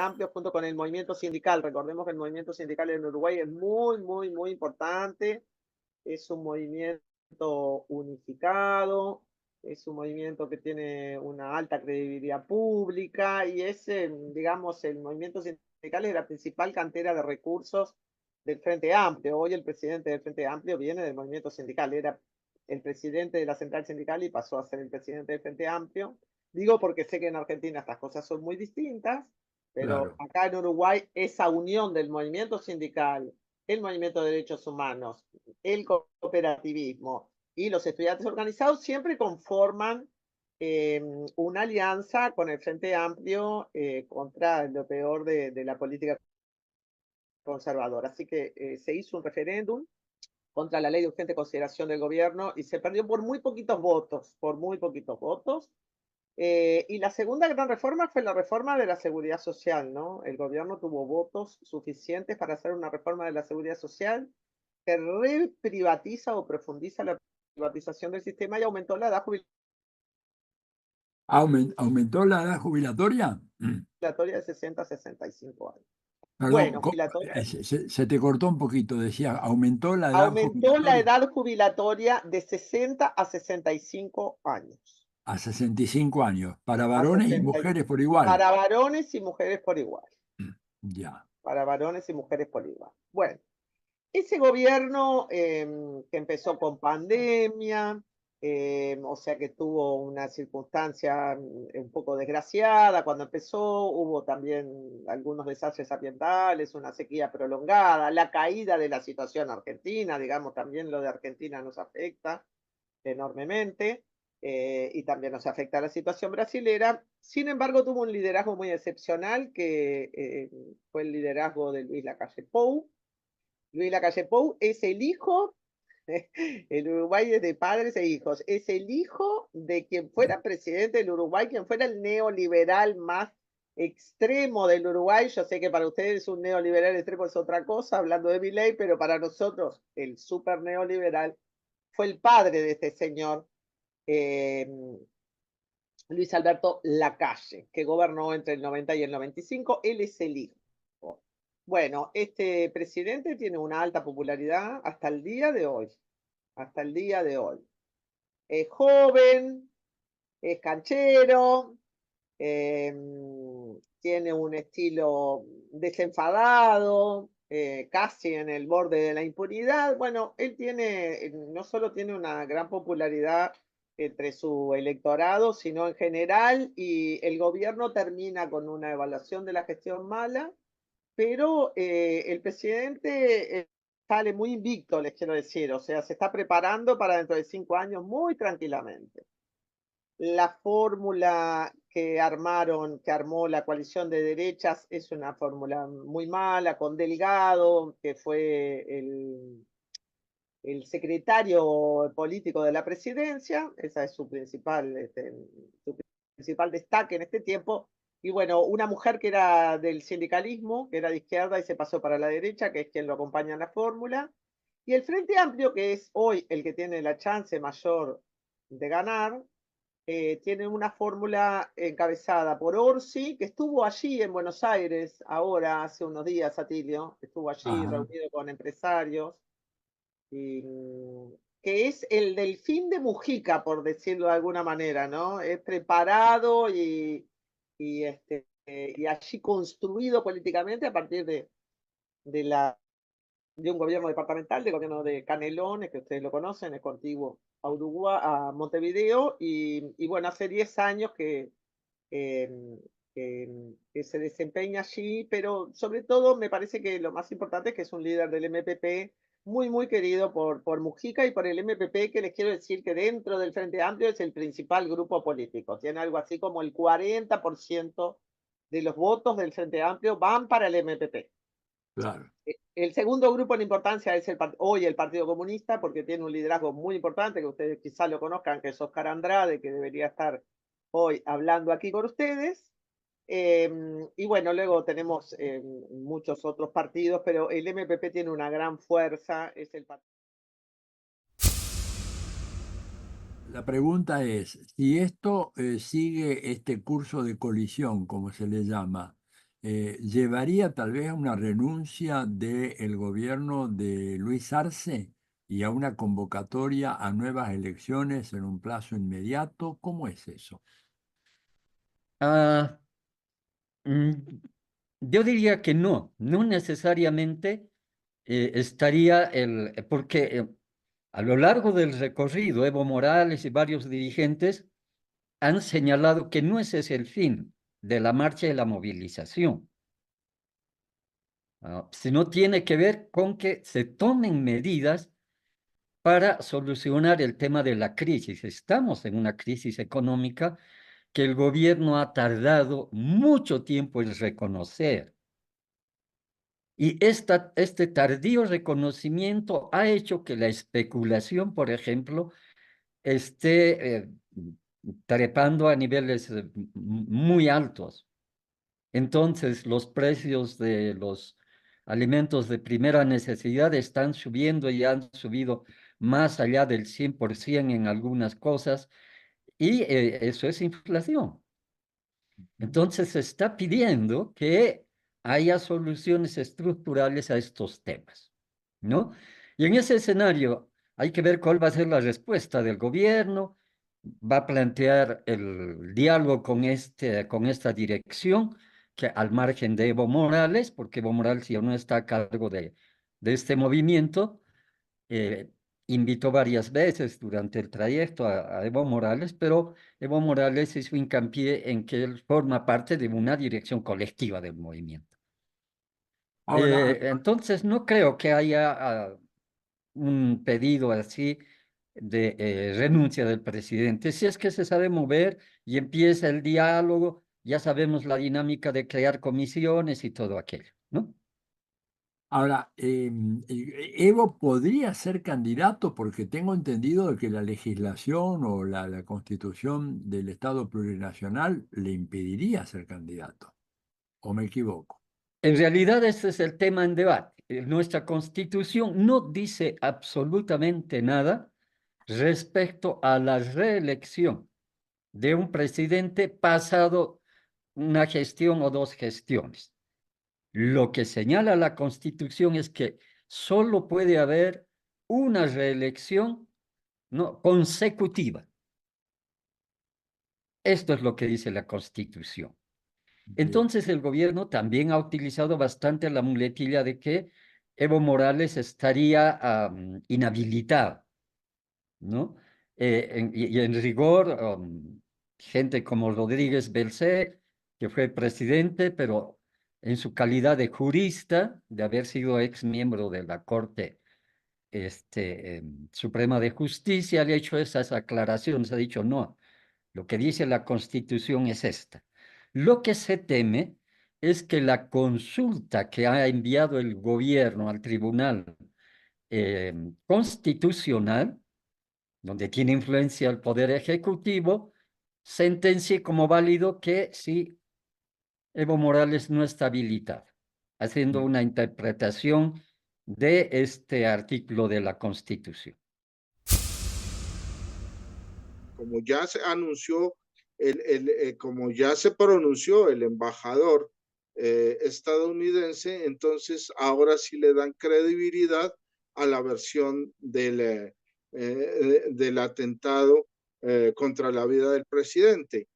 Amplio junto con el movimiento sindical. Recordemos que el movimiento sindical en Uruguay es muy importante. Es un movimiento unificado, es un movimiento que tiene una alta credibilidad pública y es, digamos, el movimiento sindical es la principal cantera de recursos del Frente Amplio. Hoy el presidente del Frente Amplio viene del movimiento sindical, era el presidente de la central sindical y pasó a ser el presidente del Frente Amplio. Digo porque sé que en Argentina estas cosas son muy distintas, pero Claro. acá en Uruguay esa unión del movimiento sindical, el movimiento de derechos humanos, el cooperativismo y los estudiantes organizados siempre conforman una alianza con el Frente Amplio contra lo peor de la política conservadora. Así que se hizo un referéndum contra la ley de urgente consideración del gobierno y se perdió por muy poquitos votos, por muy poquitos votos. Y la segunda gran reforma fue la reforma de la seguridad social, ¿no? El gobierno tuvo votos suficientes para hacer una reforma de la seguridad social que reprivatiza o profundiza la privatización del sistema y aumentó la edad ¿Aumentó la edad jubilatoria? jubilatoria de 60 a 65 años. Perdón, Bueno, jubilatoria. se te cortó un poquito, decía, aumentó la edad Aumentó la jubilatoria edad jubilatoria de 60 a 65 años. a 65 años, para A varones y 60, mujeres por igual. para varones y mujeres por igual. Ya. Para varones y mujeres por igual. Bueno, ese gobierno que empezó con pandemia, o sea que tuvo una circunstancia un poco desgraciada cuando empezó, hubo también algunos desastres ambientales, una sequía prolongada, la caída de la situación argentina, digamos, también lo de Argentina nos afecta enormemente y también nos afecta la situación brasilera. Sin embargo, tuvo un liderazgo muy excepcional que fue el liderazgo de Luis Lacalle Pou. Luis Lacalle Pou es el hijo, el Uruguay es de padres e hijos, es el hijo de quien fuera presidente del Uruguay, quien fuera el neoliberal más extremo del Uruguay. Yo sé que para ustedes un neoliberal extremo es otra cosa, hablando de Milei, pero para nosotros el super neoliberal fue el padre de este señor, eh, Luis Alberto Lacalle, que gobernó entre el 90 y el 95. Él es el hijo. Bueno, este presidente tiene una alta popularidad hasta el día de hoy, hasta el día de hoy. Es joven, es canchero, eh, tiene un estilo desenfadado, casi en el borde de la impunidad. Bueno, él tiene, no solo tiene una gran popularidad entre su electorado, sino en general, y el gobierno termina con una evaluación de la gestión mala, pero el presidente sale muy invicto, les quiero decir, o sea, se está preparando para dentro de 5 años muy tranquilamente. La fórmula que armaron, que armó la coalición de derechas es una fórmula muy mala, con Delgado, que fue el secretario político de la presidencia, esa es su principal destaque en este tiempo, y bueno, una mujer que era del sindicalismo, que era de izquierda y se pasó para la derecha, que es quien lo acompaña en la fórmula, y el Frente Amplio, que es hoy el que tiene la chance mayor de ganar, tiene una fórmula encabezada por Orsi, que estuvo allí en Buenos Aires ahora, hace unos días, Atilio, estuvo allí Ajá. reunido con empresarios, y, que es el delfín de Mujica, por decirlo de alguna manera, ¿no? Es preparado y allí construido políticamente a partir de, la, de un gobierno departamental, del gobierno de Canelones, que ustedes lo conocen, es contiguo a Uruguay, a Montevideo, y bueno, hace 10 años eh, que se desempeña allí, pero sobre todo me parece que lo más importante es que es un líder del MPP muy querido por Mujica y por el MPP, que les quiero decir que dentro del Frente Amplio es el principal grupo político. Tiene algo así como el 40% de los votos del Frente Amplio van para el MPP. Claro. El segundo grupo en importancia es hoy el Partido Comunista, porque tiene un liderazgo muy importante, que ustedes quizás lo conozcan, que es Oscar Andrade, que debería estar hoy hablando aquí con ustedes. Y bueno, luego tenemos muchos otros partidos, pero el MPP tiene una gran fuerza, es el partido. La pregunta es, si esto sigue este curso de colisión, como se le llama, ¿llevaría tal vez a una renuncia del gobierno de Luis Arce y a una convocatoria a nuevas elecciones en un plazo inmediato? ¿Cómo es eso? Ah, mm, yo diría que no, no necesariamente estaría porque a lo largo del recorrido, Evo Morales y varios dirigentes han señalado que no ese es el fin de la marcha y la movilización, sino tiene que ver con que se tomen medidas para solucionar el tema de la crisis. Estamos en una crisis económica que el gobierno ha tardado mucho tiempo en reconocer. Y este tardío reconocimiento ha hecho que la especulación, por ejemplo, esté trepando a niveles muy altos. Entonces, los precios de los alimentos de primera necesidad están subiendo y han subido más allá del 100% en algunas cosas, y eso es inflación. Entonces, se está pidiendo que haya soluciones estructurales a estos temas, ¿no? Y en ese escenario hay que ver cuál va a ser la respuesta del gobierno. Va a plantear el diálogo con esta dirección, que al margen de Evo Morales, porque Evo Morales ya no está a cargo de este movimiento, eh, invitó varias veces durante el trayecto a Evo Morales, pero Evo Morales hizo hincapié en que él forma parte de una dirección colectiva del movimiento. Ahora, Entonces, no creo que haya un pedido así de renuncia del presidente. Si es que se sabe mover y empieza el diálogo, ya sabemos la dinámica de crear comisiones y todo aquello, ¿no? Ahora, Evo podría ser candidato porque tengo entendido de que la legislación o la constitución del Estado plurinacional le impediría ser candidato. ¿O me equivoco? En realidad, ese es el tema en debate. Nuestra constitución no dice absolutamente nada respecto a la reelección de un presidente pasado una gestión o dos gestiones. Lo que señala la constitución es que solo puede haber una reelección, no, consecutiva. Esto es lo que dice la constitución. Bien. Entonces el gobierno también ha utilizado bastante la muletilla de que Evo Morales estaría inhabilitado, ¿no? Y en rigor, gente como Rodríguez Belcé, que fue presidente, pero en su calidad de jurista, de haber sido ex miembro de la Corte Suprema de Justicia, le ha hecho esas aclaraciones, ha dicho no. Lo que dice la Constitución es esta. Lo que se teme es que la consulta que ha enviado el gobierno al Tribunal Constitucional, donde tiene influencia el Poder Ejecutivo, sentencie como válido que si Evo Morales no está habilitado, haciendo una interpretación de este artículo de la Constitución. Como ya se anunció, como ya se pronunció el embajador estadounidense, entonces ahora sí le dan credibilidad a la versión del atentado contra la vida del presidente.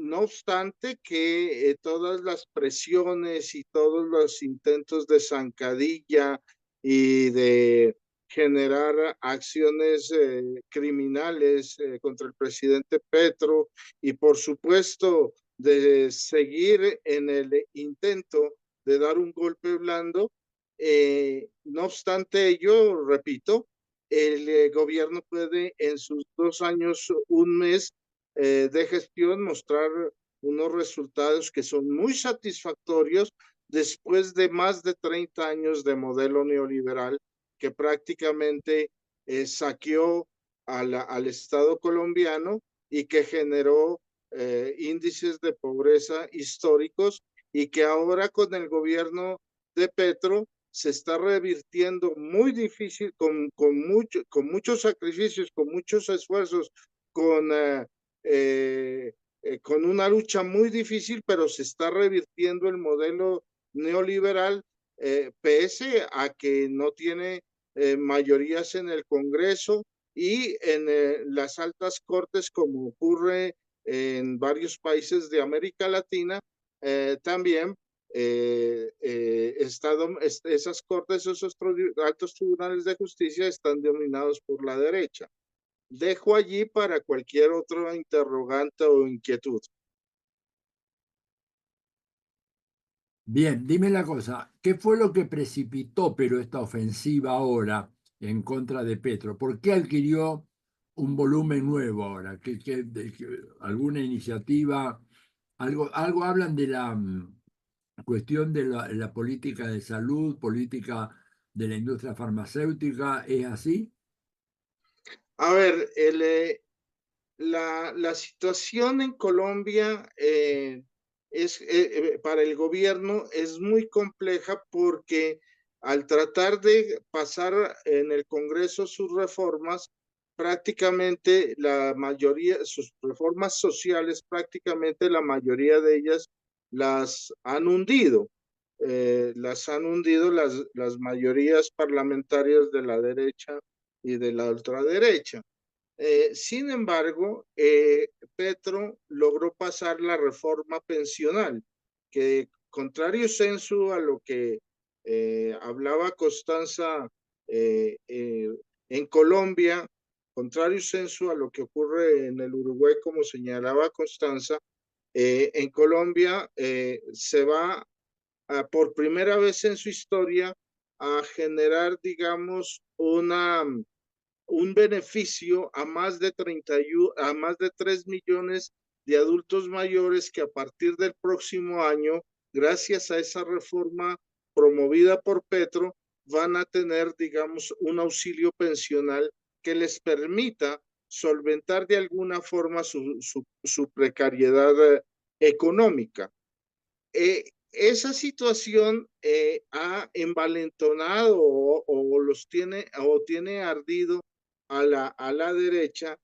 No obstante que todas las presiones y todos los intentos de zancadilla y de generar acciones criminales contra el presidente Petro y por supuesto de seguir en el intento de dar un golpe blando, no obstante ello, repito, el gobierno puede en sus 2 años, un mes de gestión mostrar unos resultados que son muy satisfactorios después de más de 30 años de modelo neoliberal que prácticamente saqueó al Estado colombiano y que generó índices de pobreza históricos y que ahora con el gobierno de Petro se está revirtiendo muy difícil, con muchos sacrificios, con muchos esfuerzos, con con una lucha muy difícil, pero se está revirtiendo el modelo neoliberal, pese a que no tiene mayorías en el Congreso y en las altas cortes, como ocurre en varios países de América Latina, también esas cortes, esos altos tribunales de justicia están dominados por la derecha. Dejo allí para cualquier otro interrogante o inquietud. Bien, dime la cosa, ¿qué fue lo que precipitó, pero esta ofensiva ahora en contra de Petro? ¿Por qué adquirió un volumen nuevo ahora? ¿Alguna iniciativa? Algo hablan de la cuestión de la política de salud, política de la industria farmacéutica, ¿es así? A ver, la situación en Colombia para el gobierno es muy compleja porque al tratar de pasar en el Congreso sus reformas, prácticamente la mayoría, sus reformas sociales, prácticamente la mayoría de ellas las han hundido. Las han hundido las mayorías parlamentarias de la derecha y de la ultraderecha. Sin embargo, Petro logró pasar la reforma pensional, que contrario sensu a lo que hablaba Constanza en Colombia, contrario sensu a lo que ocurre en el Uruguay, como señalaba Constanza, en Colombia se va por primera vez en su historia a generar, digamos, un beneficio a más de 3 millones de adultos mayores que a partir del próximo año, gracias a esa reforma promovida por Petro, van a tener, digamos, un auxilio pensional que les permita solventar de alguna forma su precariedad económica. Esa situación ha envalentonado o los tiene o tiene ardido a la derecha,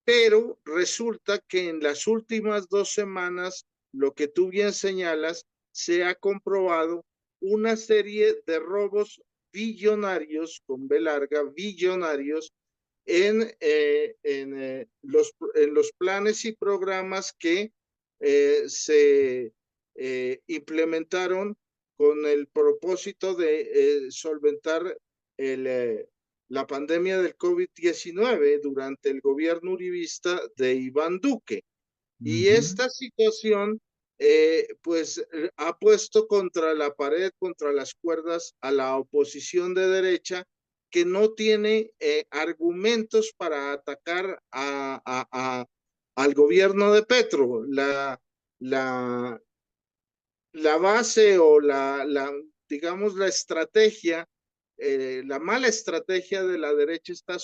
pero resulta que en las últimas 2 semanas, lo que tú bien señalas, se ha comprobado una serie de robos billonarios, con B larga, billonarios, en los planes y programas que se implementaron con el propósito de solventar la pandemia del COVID-19 durante el gobierno uribista de Iván Duque. Y esta situación pues ha puesto contra la pared, contra las cuerdas a la oposición de derecha, que no tiene argumentos para atacar al gobierno de Petro. La base o digamos, la estrategia, la mala estrategia de la derecha está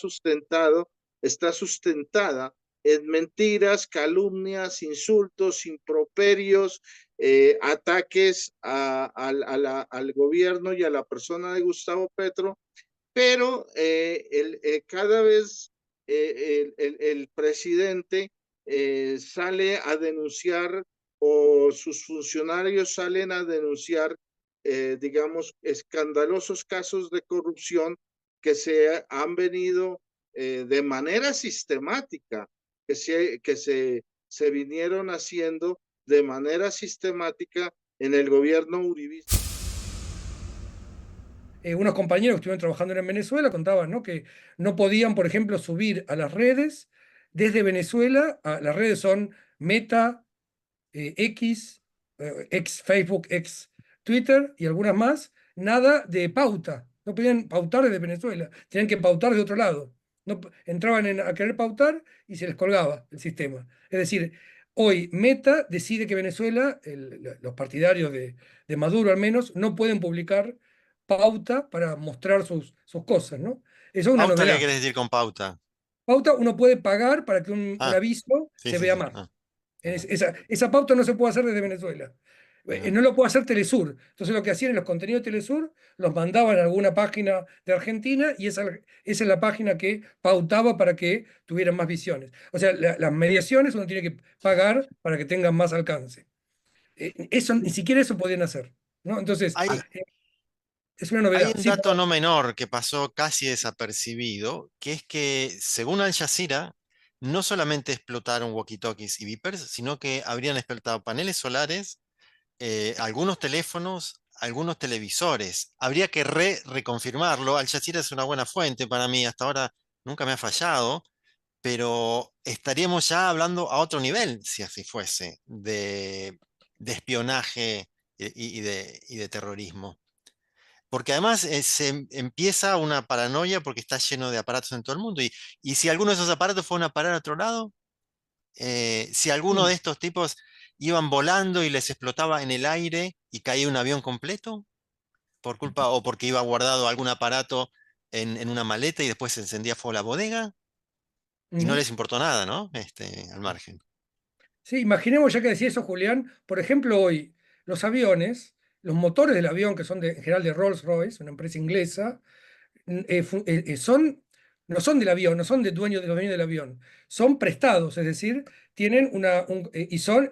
sustentada en mentiras, calumnias, insultos, improperios, ataques al gobierno y a la persona de Gustavo Petro, pero cada vez el presidente sale a denunciar, o sus funcionarios salen a denunciar, digamos, escandalosos casos de corrupción que se han venido de manera sistemática, que se vinieron haciendo de manera sistemática en el gobierno uribista. Unos compañeros que estuvieron trabajando en Venezuela contaban, ¿no?, que no podían, por ejemplo, subir a las redes desde Venezuela. Las redes son Meta, X, ex Facebook, ex Twitter y algunas más, nada de pauta. No podían pautar desde Venezuela, tenían que pautar de otro lado. No, entraban a querer pautar y se les colgaba el sistema. Es decir, hoy Meta decide que Venezuela, los partidarios de Maduro al menos, no pueden publicar pauta para mostrar sus cosas, ¿no? Eso es una ¿Pauta qué novedad. querés decir con pauta? Pauta uno puede pagar para que un aviso sí, se sí, vea sí. más. Esa pauta no se puede hacer desde Venezuela. Ajá. No lo puede hacer Telesur. Entonces lo que hacían en los contenidos de Telesur, los mandaban a alguna página de Argentina y esa es la página que pautaba para que tuvieran más visiones. O sea, las mediaciones uno tiene que pagar para que tengan más alcance. Eso, ni siquiera eso podían hacer, ¿no? Entonces, Hay, es una hay novedad. un Sí, dato no menor que pasó casi desapercibido, que es que según Al Jazeera, no solamente explotaron walkie-talkies y beepers, sino que habrían explotado paneles solares, algunos teléfonos, algunos televisores. Habría que reconfirmarlo. Al Jazeera es una buena fuente para mí, hasta ahora nunca me ha fallado, pero estaríamos ya hablando a otro nivel, si así fuese, de espionaje y de terrorismo. Porque además se empieza una paranoia porque está lleno de aparatos en todo el mundo. Y si alguno de esos aparatos fueron a parar a otro lado, si alguno de estos tipos iban volando y les explotaba en el aire y caía un avión completo, por culpa o porque iba guardado algún aparato en una maleta y después se encendía fuego la bodega y no ujú. les importó nada, ¿no? Al margen. Sí, imaginemos, ya que decía eso, Julián, por ejemplo, hoy los aviones, los motores del avión, que son en general de Rolls-Royce, una empresa inglesa, no son del avión, no son de los dueños del avión, son prestados, es decir, tienen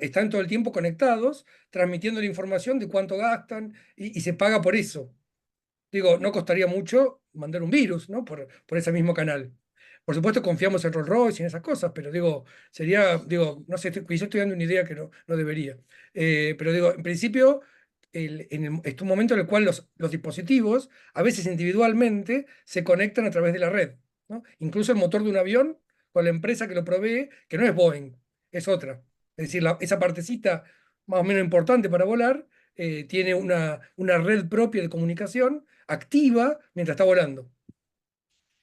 están todo el tiempo conectados, transmitiendo la información de cuánto gastan y se paga por eso. Digo, no costaría mucho mandar un virus, ¿no? Por ese mismo canal. Por supuesto, confiamos en Rolls Royce y en esas cosas, pero digo, no sé, estoy dando una idea que no debería. Pero digo, en principio, es un momento en el cual los dispositivos, a veces individualmente, se conectan a través de la red, ¿no? Incluso el motor de un avión con la empresa que lo provee, que no es Boeing, es otra. Es decir, esa partecita más o menos importante para volar, tiene una red propia de comunicación activa mientras está volando.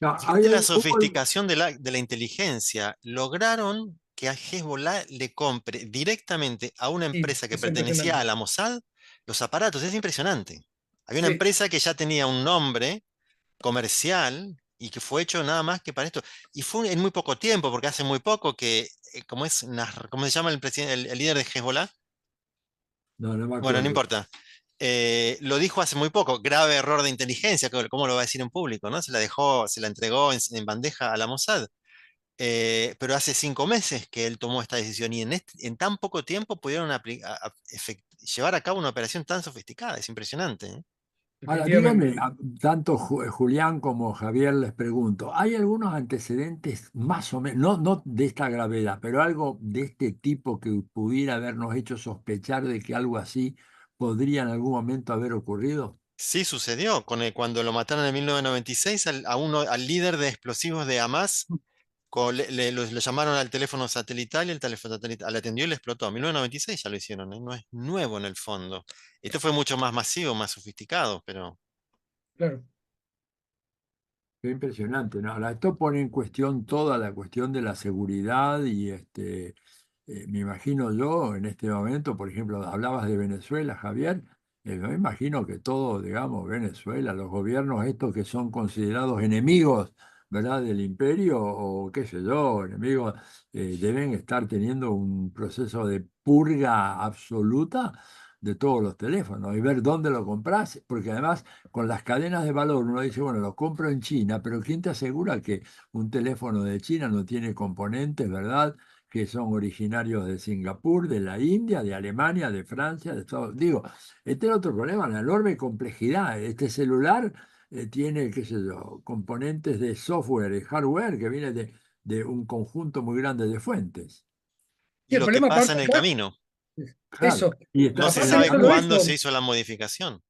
No, Fíjate la sofisticación de la inteligencia. Lograron que a Hezbollah le compre directamente a una Sí, empresa que eso es pertenecía impresionante. a la Mossad los aparatos. Es impresionante. Había una Sí, empresa que ya tenía un nombre comercial y que fue hecho nada más que para esto. Y fue en muy poco tiempo, porque hace muy poco que, ¿cómo se llama el presidente, el líder de Hezbollah? no, no me Bueno, no acuerdo. importa. Lo dijo hace muy poco, grave error de inteligencia, ¿cómo lo va a decir en público, ¿no? Se la entregó en bandeja a la Mossad. Pero hace 5 meses que él tomó esta decisión y en tan poco tiempo pudieron llevar a cabo una operación tan sofisticada. Es impresionante, ¿eh? Ahora, definitivamente. dígame, tanto Julián como Javier les pregunto, ¿hay algunos antecedentes más o menos, no de esta gravedad, pero algo de este tipo que pudiera habernos hecho sospechar de que algo así podría en algún momento haber ocurrido? Sí, sucedió cuando lo mataron en 1996 al líder de explosivos de Hamas. Lo llamaron al teléfono satelital y el teléfono satelital le atendió y le explotó. En 1996 ya lo hicieron, ¿eh? No es nuevo en el fondo. Esto fue mucho más masivo, más sofisticado, pero Claro. Qué impresionante, ¿no? Ahora, esto pone en cuestión toda la cuestión de la seguridad y me imagino yo en este momento, por ejemplo, hablabas de Venezuela, Javier, me imagino que todo, digamos, Venezuela, los gobiernos estos que son considerados enemigos, ¿verdad?, del imperio o qué sé yo, enemigos, deben estar teniendo un proceso de purga absoluta de todos los teléfonos y ver dónde lo compras, porque además con las cadenas de valor uno dice, bueno, lo compro en China, pero ¿quién te asegura que un teléfono de China no tiene componentes, ¿verdad?, que son originarios de Singapur, de la India, de Alemania, de Francia, de Estados Unidos? Digo, este es otro problema, la enorme complejidad. Este celular tiene, qué sé yo, componentes de software y hardware que viene de un conjunto muy grande de fuentes. Y y el lo que problema pasa aparte en el acá, camino. Claro. eso, Y No está, se aparte no sabe solo cuándo eso, se hizo la modificación.